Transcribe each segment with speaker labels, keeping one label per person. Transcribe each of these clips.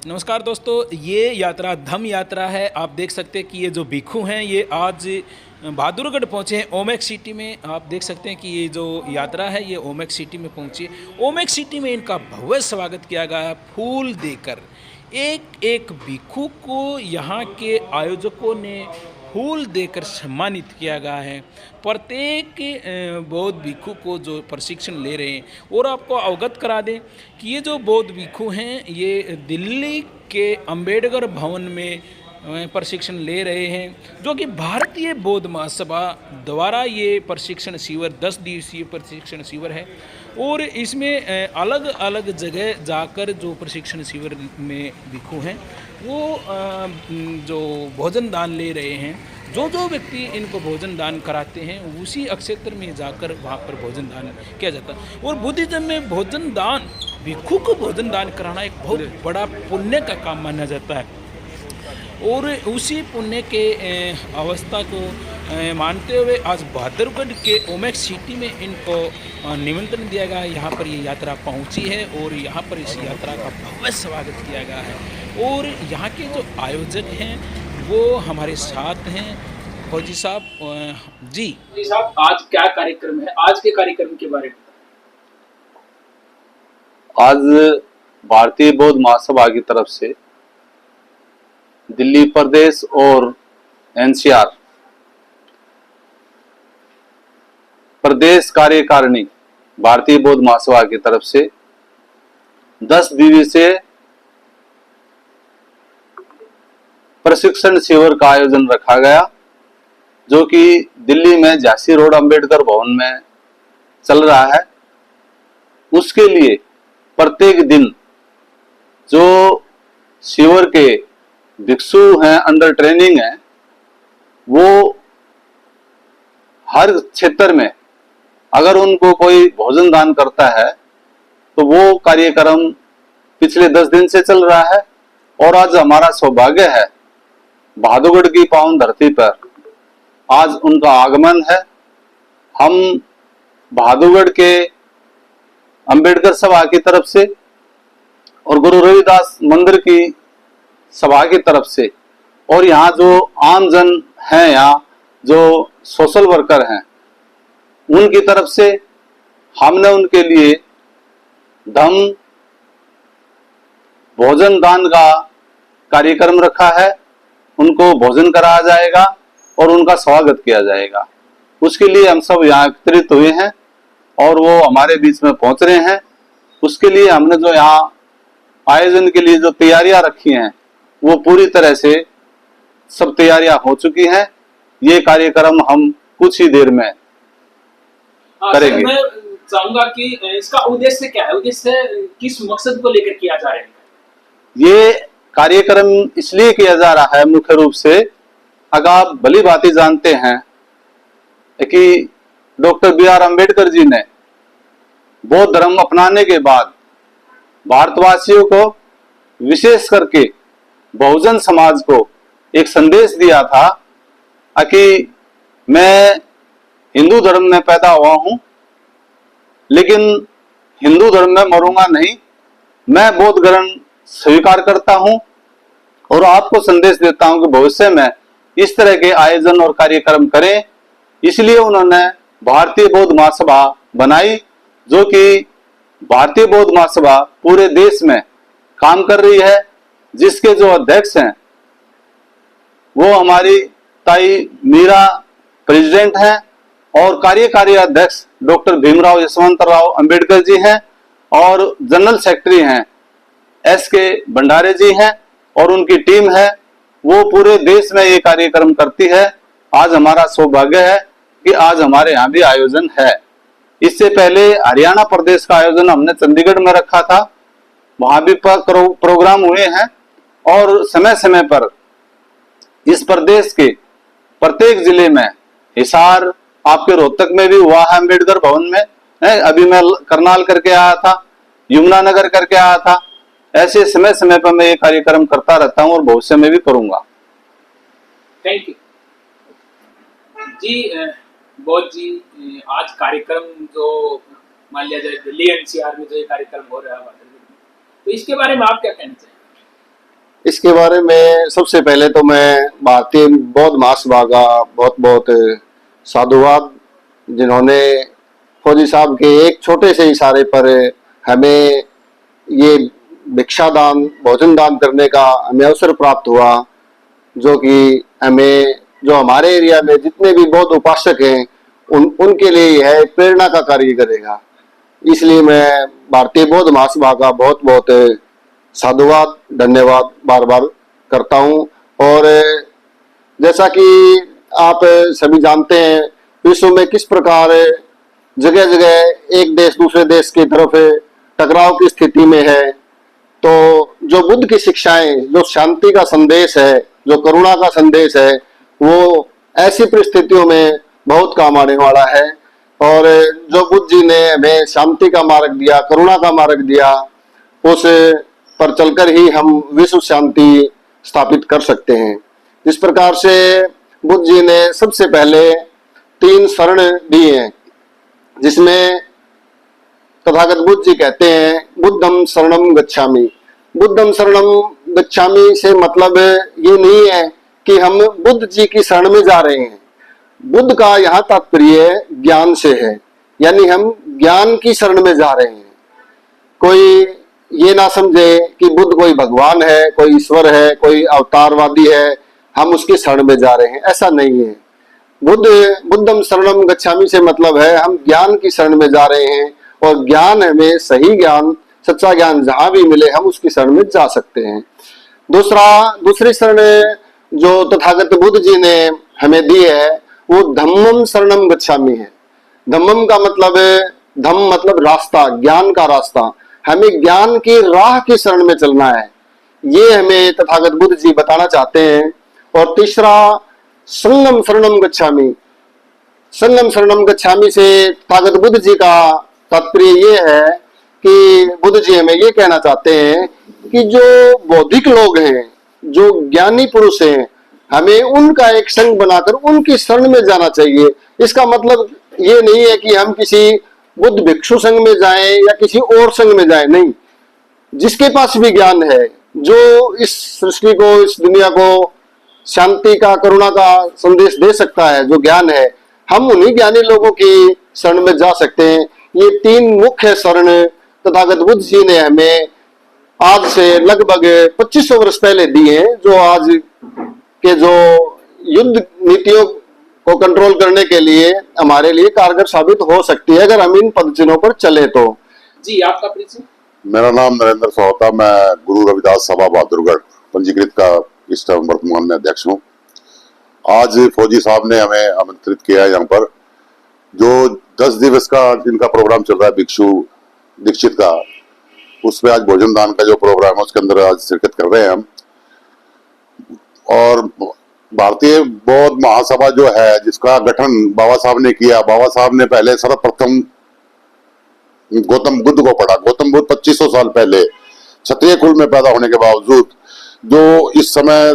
Speaker 1: नमस्कार दोस्तों, ये यात्रा धम्म यात्रा है। आप देख सकते हैं कि ये जो भिक्षु हैं ये आज बहादुरगढ़ पहुँचे हैं ओमेक सिटी में। आप देख सकते हैं कि ये जो यात्रा है ये ओमेक सिटी में पहुँची है। ओमेक सिटी में इनका भव्य स्वागत किया गया है फूल देकर। एक एक भिक्षु को यहाँ के आयोजकों ने फूल देकर सम्मानित किया गया है। प्रत्येक बौद्ध भिक्षु को जो प्रशिक्षण ले रहे हैं, और आपको अवगत करा दें कि ये जो बौद्ध भिक्षु हैं ये दिल्ली के अंबेडकर भवन में प्रशिक्षण ले रहे हैं, जो कि भारतीय बौद्ध महासभा द्वारा ये प्रशिक्षण शिविर 10 दिवसीय प्रशिक्षण शिविर है। और इसमें अलग अलग जगह जाकर जो प्रशिक्षण शिविर में भिक्षु हैं वो जो भोजन दान ले रहे हैं। जो जो व्यक्ति इनको भोजन दान कराते हैं उसी अक्षेत्र में जाकर वहाँ पर भोजन दान किया जाता है। और बुद्धिज्म में भोजन दान, भिक्षु को भोजन दान कराना एक बहुत बड़ा पुण्य का काम माना जाता है। और उसी पुण्य के अवस्था को मानते हुए आज बहादुरगढ़ के ओमेक सिटी में इनको निमंत्रण दिया गया। यहाँ पर ये यात्रा पहुँची है और यहाँ पर इस यात्रा का भव्य स्वागत किया गया है। और यहाँ के जो आयोजक हैं वो हमारे साथ हैं। फौजी साहब जी
Speaker 2: साहब, आज क्या कार्यक्रम है? आज के कार्यक्रम के बारे में
Speaker 3: आज भारतीय बौद्ध महासभा की तरफ से दिल्ली प्रदेश और एनसीआर प्रदेश कार्यकारिणी भारतीय बौद्ध महासभा की तरफ से 10 दिवसीय प्रशिक्षण शिविर का आयोजन रखा गया, जो कि दिल्ली में झांसी रोड अंबेडकर भवन में चल रहा है। उसके लिए प्रत्येक दिन जो शिविर के भिक्षु हैं, अंडर ट्रेनिंग है, वो हर क्षेत्र में अगर उनको कोई भोजन दान करता है तो वो कार्यक्रम पिछले 10 दिन से चल रहा है। और आज हमारा सौभाग्य है बहादुरगढ़ की पावन धरती पर आज उनका आगमन है। हम बहादुरगढ़ के अंबेडकर सभा की तरफ से और गुरु रविदास मंदिर की सभा की तरफ से और यहाँ जो आम जन हैं, यहाँ जो सोशल वर्कर हैं, उनकी तरफ से हमने उनके लिए धम्म भोजन दान का कार्यक्रम रखा है। उनको भोजन कराया जाएगा और उनका स्वागत किया जाएगा। उसके लिए हम सब यहाँ एकत्रित हुए हैं और वो हमारे बीच में पहुंच रहे हैं। उसके लिए हमने जो यहाँ आयोजन के लिए जो तैयारियां रखी हैं वो पूरी तरह से सब तैयारियां हो चुकी हैं। ये कार्यक्रम हम कुछ ही देर में करेंगे।
Speaker 2: मैं चाहूंगा कि इसका उद्देश्य क्या है? उद्देश्य किस मकसद को लेकर किया जा रहा है?
Speaker 3: ये कार्यक्रम इसलिए किया जा रहा है मुख्य रूप से, अगर आप भली भांति जानते हैं कि doctor B are Ambedkar ji ने बौद्ध धर्म अपनाने के बाद भारतवासियों को, विशेष करके बहुजन समाज को एक संदेश दिया था कि मैं हिंदू धर्म में पैदा हुआ हूं, लेकिन हिंदू धर्म में मरूंगा नहीं। मैं बौद्ध धर्म स्वीकार करता हूं और आपको संदेश देता हूं कि भविष्य में इस तरह के आयोजन और कार्यक्रम करें। इसलिए उन्होंने भारतीय बौद्ध महासभा बनाई, जो कि भारतीय बौद्ध महासभा पूरे देश में काम कर रही है, जिसके जो अध्यक्ष हैं वो हमारी ताई मीरा प्रेसिडेंट हैं और कार्यकारी अध्यक्ष डॉक्टर भीमराव यशवंतराव अंबेडकर जी हैं और जनरल सेक्रेटरी हैं एस.के. भंडारे जी हैं और उनकी टीम है। वो पूरे देश में ये कार्यक्रम करती है। आज हमारा सौभाग्य है कि आज हमारे यहाँ भी आयोजन है। इससे पहले हरियाणा प्रदेश का आयोजन हमने चंडीगढ़ में रखा था, वहां भी प्रोग्राम हुए हैं। और समय समय पर इस प्रदेश के प्रत्येक जिले में, हिसार आपके रोहतक में भी हुआ है, अंबेडकर भवन में अभी मैं करनाल करके आया था, यमुनानगर करके आया था। ऐसे समय समय पर मैं ये कार्यक्रम करता रहता हूँ और भविष्य में भी करूंगा।
Speaker 2: थैंक यू जी। बौद्ध जी, आज कार्यक्रम जो मान लिया जाए दिल्ली एनसीआर में जो ये कार्यक्रम हो रहा है, तो इसके बारे में आप क्या कहना चाहेंगे?
Speaker 4: इसके बारे में सबसे पहले तो मैं भारतीय बौद्ध महासभा का बहुत बहुत साधुवाद, जिन्होंने फौजी साहब के एक छोटे से इशारे पर हमें ये भिक्षा दान, भोजन दान करने का हमें अवसर प्राप्त हुआ, जो कि हमें, जो हमारे एरिया में जितने भी बौद्ध उपासक हैं उनके लिए यह प्रेरणा का कार्य करेगा। इसलिए मैं भारतीय बौद्ध महासभा का बहुत बहुत साधुवाद, धन्यवाद बार बार करता हूं। और जैसा कि आप सभी जानते हैं, विश्व में किस प्रकार जगह जगह एक देश दूसरे देश की तरफ टकराव की स्थिति में है, तो जो बुद्ध की शिक्षाएं, जो शांति का संदेश है, जो करुणा का संदेश है, वो ऐसी परिस्थितियों में बहुत काम आने वाला है। और जो बुद्ध जी ने हमें शांति का मार्ग दिया, करुणा का मार्ग दिया, उस पर चलकर ही हम विश्व शांति स्थापित कर सकते हैं। जिस प्रकार से बुद्ध जी ने सबसे पहले 3 शरण दिए हैं, जिसमें तथागत बुद्ध जी कहते हैं बुद्धम शरणम गच्छामि। बुद्धम शरणम गच्छामि से मतलब ये नहीं है कि हम बुद्ध जी की शरण में जा रहे हैं। बुद्ध का यहाँ तात्पर्य ज्ञान से है, यानी हम ज्ञान की शरण में जा रहे हैं। कोई ये ना समझे कि बुद्ध कोई भगवान है, कोई ईश्वर है, कोई अवतारवादी है, हम उसकी शरण में जा रहे हैं, ऐसा नहीं है। बुद्धम शरणम गच्छामि से मतलब है हम ज्ञान की शरण में जा रहे हैं, और ज्ञान हमें, सही ज्ञान, सच्चा ज्ञान जहां भी मिले हम उसकी शरण में जा सकते हैं। दूसरी शरण जो तथागत बुद्ध जी ने हमें दी है वो धम्मम शरणम गच्छामि है। धम्मम का मतलब, धम्म मतलब रास्ता, ज्ञान का रास्ता। हमें ज्ञान की राह की शरण में चलना है, ये हमें तथागत बुद्ध जी बताना चाहते हैं। और तीसरा संगम शरणम गच्छामि। संगम शरणम गच्छामि से तथागत बुद्ध जी का तात्पर्य ये है कि बुद्ध जी हमें ये कहना चाहते हैं कि जो बौद्धिक लोग हैं, जो ज्ञानी पुरुष हैं, हमें उनका एक संग बनाकर उनकी शरण में जाना चाहिए। इसका मतलब ये नहीं है कि हम किसी बुद्ध भिक्षु संघ में जाएं या किसी और संघ में जाएं, नहीं। जिसके पास भी ज्ञान है, जो इस सृष्टि को, इस दुनिया को शांति का, करुणा का संदेश दे सकता है, जो ज्ञान है, हम उन्हीं ज्ञानी लोगों की शरण में जा सकते हैं। ये 3 मुख्य शरण तथागत बुद्ध जी ने हमें आज से लगभग 2500 वर्ष पहले दिए हैं, जो आज के जो युद्ध नीतियों को कंट्रोल करने के लिए हमारे लिए कारगर साबित हो सकती है, अगर हम इन पदचिन्हों पर चले तो।
Speaker 2: जी, आपका परिचय?
Speaker 5: मेरा नाम नरेंद्र सोहता, मैं गुरु रविदास सभा बहादुरगढ़ पंजीकृत का इस टाइम वर्तमान में अध्यक्ष हूँ। आज फौजी साहब ने हमें आमंत्रित किया है यहाँ पर, जो 10 दिवस का जिनका प्रोग्राम चल रहा है भिक्षु दीक्षित का, उसमें आज भोजन दान का जो प्रोग्राम है उसके अंदर आज शिरकत कर रहे हैं हम। और भारतीय बौद्ध महासभा जो है, जिसका गठन बाबा साहब ने किया, बाबा साहब ने पहले सर्वप्रथम गौतम बुद्ध को पढ़ा। गौतम बुद्ध 2500 साल पहले क्षत्रिय कुल में पैदा होने के बावजूद जो इस समय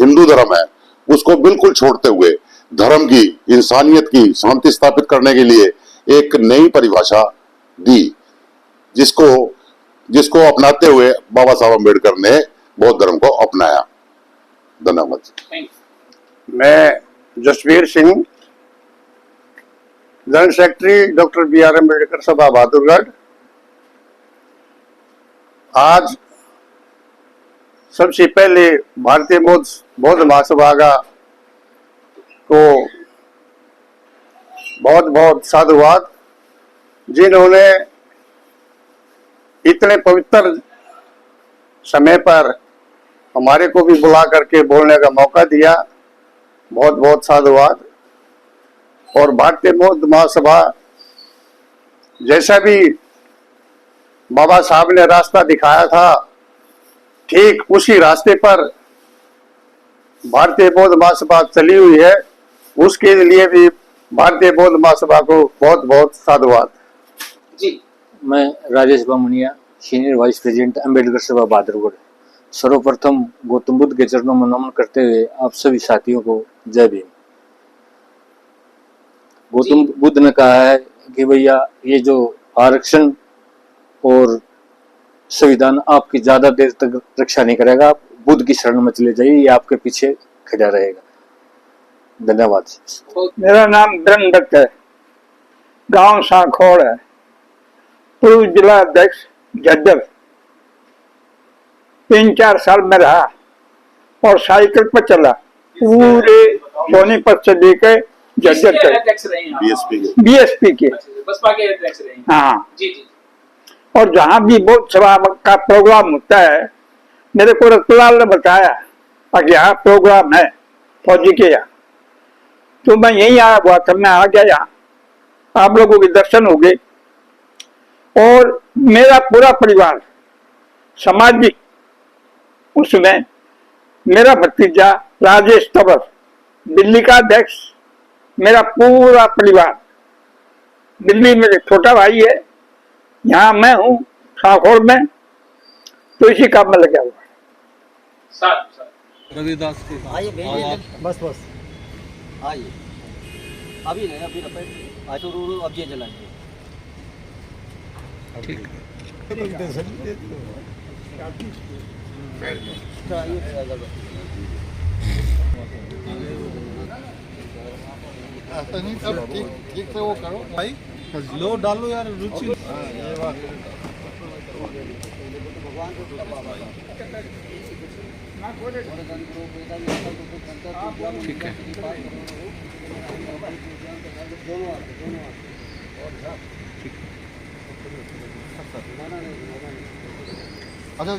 Speaker 5: हिंदू धर्म है उसको बिल्कुल छोड़ते हुए धर्म की, इंसानियत की शांति स्थापित करने के लिए एक नई परिभाषा दी, जिसको अपनाते हुए बाबा साहब अम्बेडकर ने बौद्ध धर्म को अपनाया। धन्यवाद।
Speaker 6: मैं Jasveer Singh, general secretary doctor BR Ambedkar Sabha Bahadurgarh. आज सबसे पहले भारतीय बौद्ध महासभा का को बहुत बहुत साधुवाद, जिन्होंने इतने पवित्र समय पर हमारे को भी बुला करके बोलने का मौका दिया। बहुत बहुत साधुवाद। और भारतीय बौद्ध महासभा जैसा भी बाबा साहब ने रास्ता दिखाया था, ठीक उसी रास्ते पर भारतीय बौद्ध महासभा चली हुई है। उसके लिए भी भारतीय बौद्ध महासभा को बहुत बहुत साधुवाद।
Speaker 2: जी,
Speaker 7: मैं Rajesh Bamuniya, senior vice president Ambedkar Sabha Bahadurgarh. सर्वप्रथम गौतम बुद्ध के चरणों में नमन करते हुए आप सभी साथियों को जय भीम। गौतम बुद्ध ने कहा है कि भैया ये जो आरक्षण और संविधान आपकी ज्यादा देर तक रक्षा नहीं करेगा, आप बुद्ध की शरण में चले जाइए, ये आपके पीछे खड़ा रहेगा। धन्यवाद।
Speaker 6: मेरा नाम ब्रह्म दत्त है, गांव सांखोड़ है, पूर्व जिला अध्यक्ष झज्जर। 3-4 साल में रहा और साइकिल पर चला पूरे सोनीपत से लेकर झज्जर
Speaker 2: किसके
Speaker 6: तक,
Speaker 2: अध्यक्ष रहे हैं आप?
Speaker 6: बीएसपी के।
Speaker 2: अच्छा, बसपा के अध्यक्ष रहे हैं।
Speaker 6: हाँ,
Speaker 2: जी जी।
Speaker 6: और जहाँ भी बौद्ध सभा का प्रोग्राम होता है, मेरे को रतलाल ने बताया कि यहाँ प्रोग्राम है फौजी के यहाँ, तो मैं यहीं आया हुआ था। मैं आ गया यहाँ, आप लोगों के दर्शन हो गए। और मेरा पूरा परिवार सामाजिक, उसमें मेरा भतीजा राजेश तंवर दिल्ली का अध्यक्ष, मेरा पूरा परिवार दिल्ली में, छोटा भाई है, यहाँ मैं हूँ सांखोड़ में, तो इसी काम में लगा हुआ है।
Speaker 8: रविदास के
Speaker 9: आइए भेजिए, बस बस आइए, अभी नहीं, अभी रपेट आज तो रू अब ये जलाइए।
Speaker 8: ऐसा नहीं, सब ठीक से वो करो भाई, लो डालो यार रुचि।
Speaker 1: ठीक है।
Speaker 8: अच्छा